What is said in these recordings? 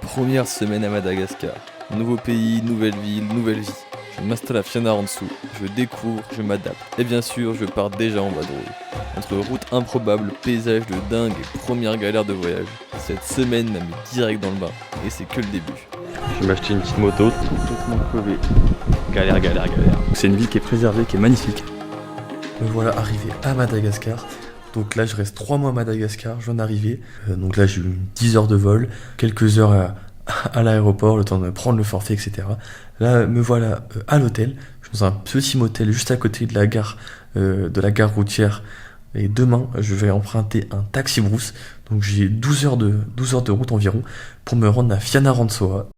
Première semaine à Madagascar. Nouveau pays, nouvelle ville, nouvelle vie. Je m'installe à Fianarantsoa, je découvre, je m'adapte. Et bien sûr, je pars déjà en vadrouille. Entre routes improbables, paysages de dingue et première galère de voyage, cette semaine m'a mis direct dans le bain. Et c'est que le début. Je vais m'acheter une petite moto, complètement crevée. Galère. C'est une ville qui est préservée, qui est magnifique. Me voilà arrivé à Madagascar. Donc là je reste 3 mois à Madagascar, je viens d'arriver. Donc là j'ai eu 10 heures de vol, quelques heures à l'aéroport, le temps de prendre le forfait, etc. Là me voilà à l'hôtel, je suis dans un petit motel juste à côté de la gare routière. Et demain je vais emprunter un taxi brousse. Donc j'ai 12 heures de route environ pour me rendre à Fianarantsoa.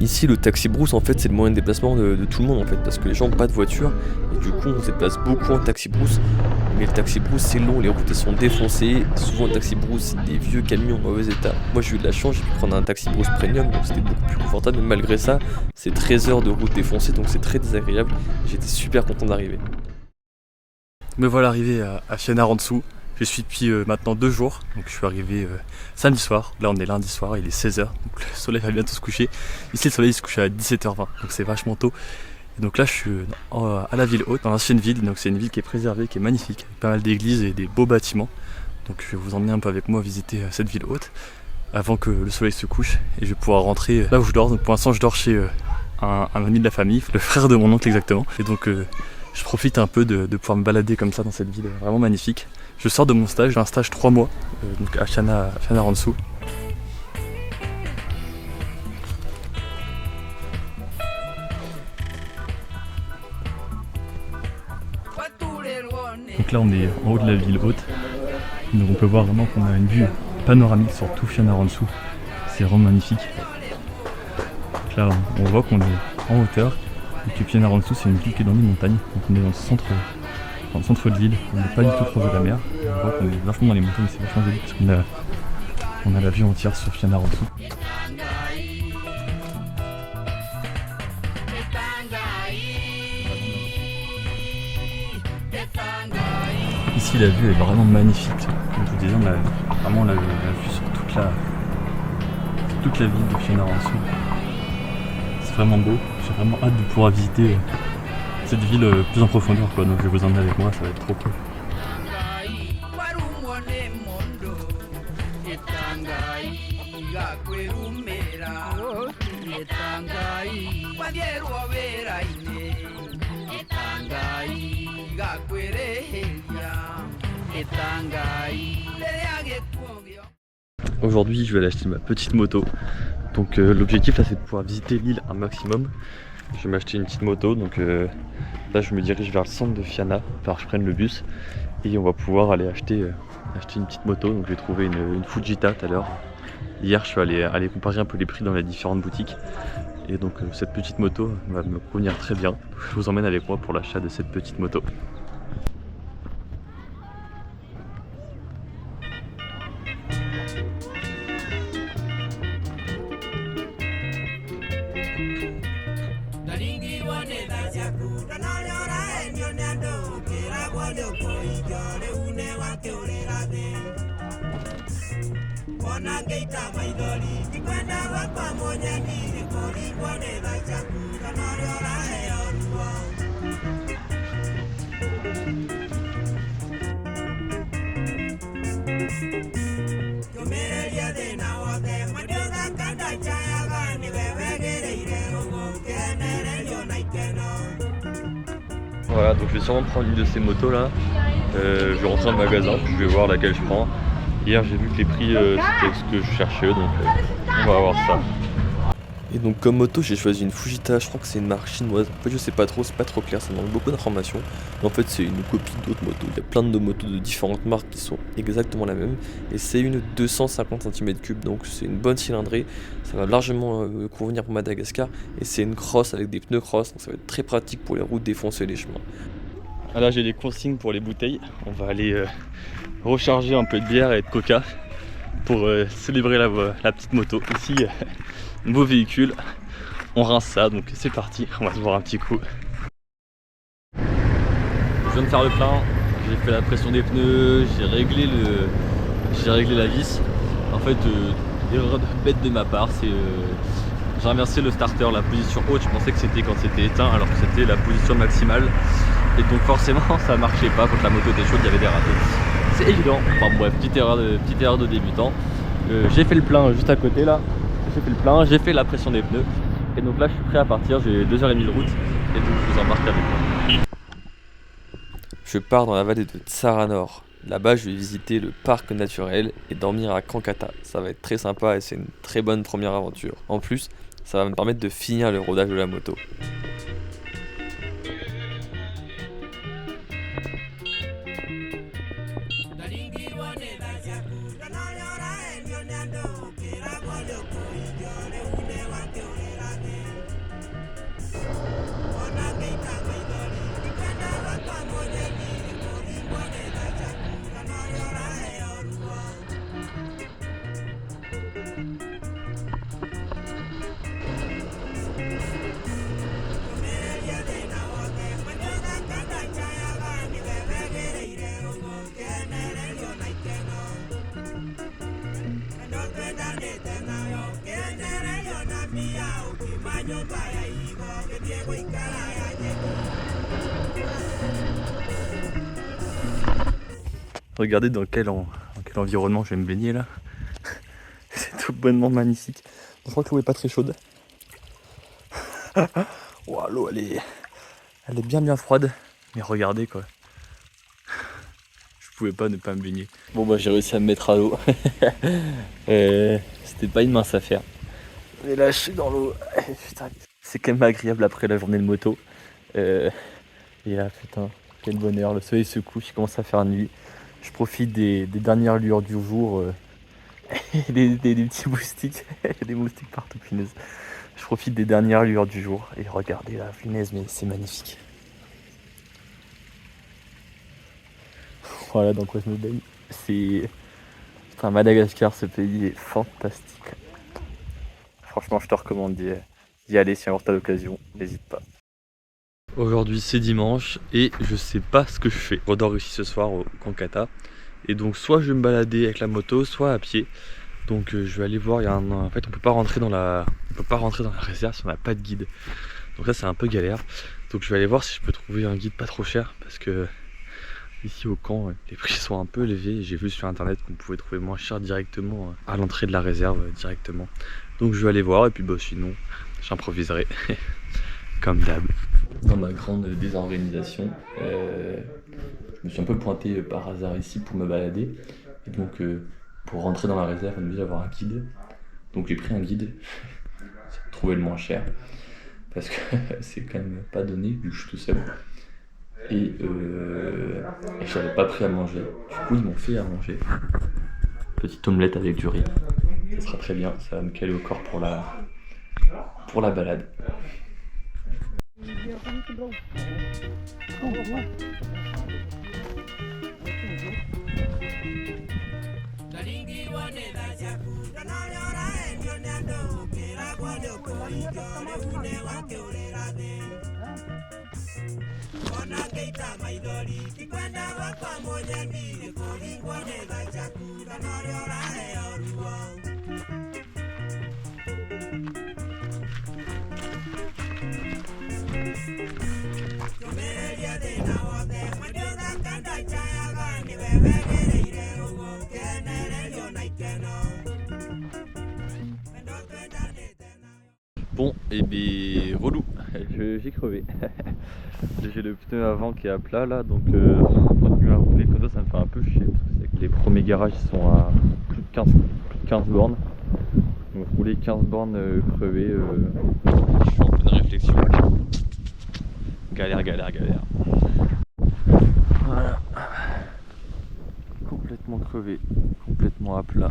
Ici, le taxi brousse, en fait, c'est le moyen de déplacement de tout le monde, en fait, parce que les gens n'ont pas de voiture, et du coup, on se déplace beaucoup en taxi brousse. Mais le taxi brousse, c'est long, les routes elles sont défoncées. Souvent, le taxi brousse, c'est des vieux camions en mauvais état. Moi, j'ai eu de la chance, j'ai pu prendre un taxi brousse premium, donc c'était beaucoup plus confortable, mais malgré ça, c'est 13 heures de route défoncée, donc c'est très désagréable. J'étais super content d'arriver. Me voilà arrivé à Fianarantsoa. Je suis depuis maintenant 2 jours, donc je suis arrivé samedi soir, là on est lundi soir, il est 16h, donc le soleil va bientôt se coucher. Ici le soleil se couche à 17h20, donc c'est vachement tôt. Et donc là je suis à la ville haute, dans l'ancienne ville, donc c'est une ville qui est préservée, qui est magnifique, avec pas mal d'églises et des beaux bâtiments. Donc je vais vous emmener un peu avec moi visiter cette ville haute, avant que le soleil se couche, et je vais pouvoir rentrer là où je dors. Donc pour l'instant je dors chez un ami de la famille, le frère de mon oncle exactement, et donc je profite un peu de pouvoir me balader comme ça dans cette ville vraiment magnifique. Je sors de mon stage, j'ai un stage 3 mois donc à Fianarantsoa. Donc là on est en haut de la ville haute, donc on peut voir vraiment qu'on a une vue panoramique sur tout Fianarantsoa, c'est vraiment magnifique. Donc là on voit qu'on est en hauteur, et que Fianarantsoa c'est une ville qui est dans les montagnes, donc on est dans le centre de l'île, on n'est pas du tout proche de la mer, on voit qu'on est vachement dans les montagnes, c'est vachement joli parce qu'on a la vue entière sur Fianarantsoa. Ici la vue est vraiment magnifique, comme je vous disais, on a vraiment la vue sur toute la ville de Fianarantsoa. C'est vraiment beau, j'ai vraiment hâte de pouvoir visiter cette ville plus en profondeur, quoi. Donc je vais vous emmener avec moi, ça va être trop cool. Aujourd'hui je vais aller acheter ma petite moto. Donc l'objectif là c'est de pouvoir visiter l'île un maximum. Je vais m'acheter une petite moto, donc là je me dirige vers le centre de Fiana, alors je prenne le bus et on va pouvoir aller acheter une petite moto. Donc j'ai trouvé une Fujita tout à l'heure. Hier je suis allé comparer un peu les prix dans les différentes boutiques, et donc cette petite moto va me convenir très bien. Je vous emmène avec moi pour l'achat de cette petite moto. Voilà, donc je vais sûrement prendre une de ces motos là. Je vais rentrer dans le magasin, puis je vais voir laquelle je prends. Hier j'ai vu que les prix c'était ce que je cherchais, donc on va voir ça. Et donc comme moto j'ai choisi une Fujita, je crois que c'est une marque chinoise. En fait je sais pas trop, c'est pas trop clair, ça manque beaucoup d'informations. Mais en fait c'est une copie d'autres motos. Il y a plein de motos de différentes marques qui sont exactement la même. Et c'est une 250 cm3, donc c'est une bonne cylindrée. Ça va largement convenir pour Madagascar. Et c'est une cross avec des pneus cross, donc ça va être très pratique pour les routes défoncées et les chemins. Là j'ai les consignes pour les bouteilles. On va aller recharger un peu de bière et de coca pour célébrer la petite moto. Ici beau véhicule, on rince ça, donc c'est parti, on va se voir un petit coup. Je viens de faire le plein, j'ai fait la pression des pneus, j'ai réglé la vis. En fait erreur bête de ma part, c'est j'ai inversé le starter, la position haute, je pensais que c'était quand c'était éteint alors que c'était la position maximale. Et donc forcément ça marchait pas quand la moto était chaude, il y avait des ratés. C'est évident, enfin bref, petite erreur de débutant. J'ai fait le plein juste à côté là, j'ai fait le plein, j'ai fait la pression des pneus. Et donc là je suis prêt à partir, j'ai 2h30 de route et donc je vous embarque avec moi. Je pars dans la vallée de Tsaranor. Là-bas, je vais visiter le parc naturel et dormir à Kankata. Ça va être très sympa et c'est une très bonne première aventure. En plus, ça va me permettre de finir le rodage de la moto. Regardez dans quel environnement je vais me baigner là. C'est tout bonnement magnifique. Je crois que l'eau est pas très chaude. Wow, l'eau elle est bien froide. Mais regardez quoi. Je pouvais pas ne pas me baigner. Bon bah j'ai réussi à me mettre à l'eau. C'était pas une mince affaire. Mais là je suis dans l'eau. Putain, c'est quand même agréable après la journée de moto. Et là putain, quel bonheur. Le soleil se couche, il commence à faire nuit. Je profite des dernières lueurs du jour. Des petits moustiques. Il y a des moustiques partout, punaise. Je profite des dernières lueurs du jour. Et regardez là, punaise, mais c'est magnifique. Voilà dans quoi je me baigne. C'est un Madagascar, ce pays est fantastique. Franchement, je te recommande d'y aller si un jour t'as l'occasion, n'hésite pas. Aujourd'hui c'est dimanche et je sais pas ce que je fais. Je redors ici ce soir au Kankata. Et donc soit je vais me balader avec la moto, soit à pied. Donc je vais aller voir, en fait on peut pas rentrer dans la réserve si on n'a pas de guide. Donc ça c'est un peu galère. Donc je vais aller voir si je peux trouver un guide pas trop cher parce que ici au camp les prix sont un peu élevés. J'ai vu sur internet qu'on pouvait trouver moins cher directement à l'entrée de la réserve directement. Donc je vais aller voir et puis bah sinon j'improviserai comme d'hab. Dans ma grande désorganisation, je me suis un peu pointé par hasard ici pour me balader. Et donc pour rentrer dans la réserve, on a obligé d'avoir un guide. Donc j'ai pris un guide, j'ai trouvé le moins cher. Parce que c'est quand même pas donné vu que je suis tout seul. Et j'avais pas pris à manger. Du coup ils m'ont fait à manger. Petite omelette avec du riz. Ça sera très bien, ça va me caler au corps pour la balade. Bon, et bien relou, j'ai crevé. J'ai le pneu avant qui est à plat là, donc continuer à rouler comme ça me fait un peu chier. Parce que les premiers garages sont à plus de 15 bornes. Donc rouler 15 bornes crevées, je suis en pleine réflexion. Galère. Voilà. Complètement crevé, complètement à plat.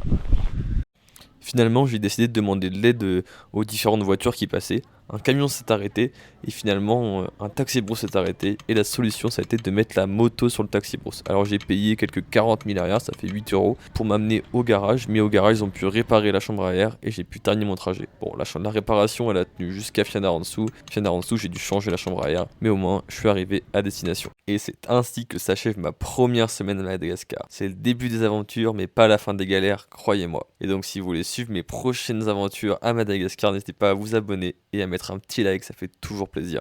Finalement, j'ai décidé de demander de l'aide aux différentes voitures qui passaient. Un camion s'est arrêté et finalement un taxi-brousse s'est arrêté. Et la solution, ça a été de mettre la moto sur le taxi-brousse. Alors j'ai payé quelques 40 000 arrière, ça fait 8 € pour m'amener au garage. Mais au garage, ils ont pu réparer la chambre à air et j'ai pu terminer mon trajet. Bon, la réparation, elle a tenu jusqu'à Fianarantsoa. Fianarantsoa, j'ai dû changer la chambre à air. Mais au moins, je suis arrivé à destination. Et c'est ainsi que s'achève ma première semaine à Madagascar. C'est le début des aventures, mais pas la fin des galères, croyez-moi. Et donc si vous voulez suivre suivre mes prochaines aventures à Madagascar, n'hésitez pas à vous abonner et à mettre un petit like, ça fait toujours plaisir.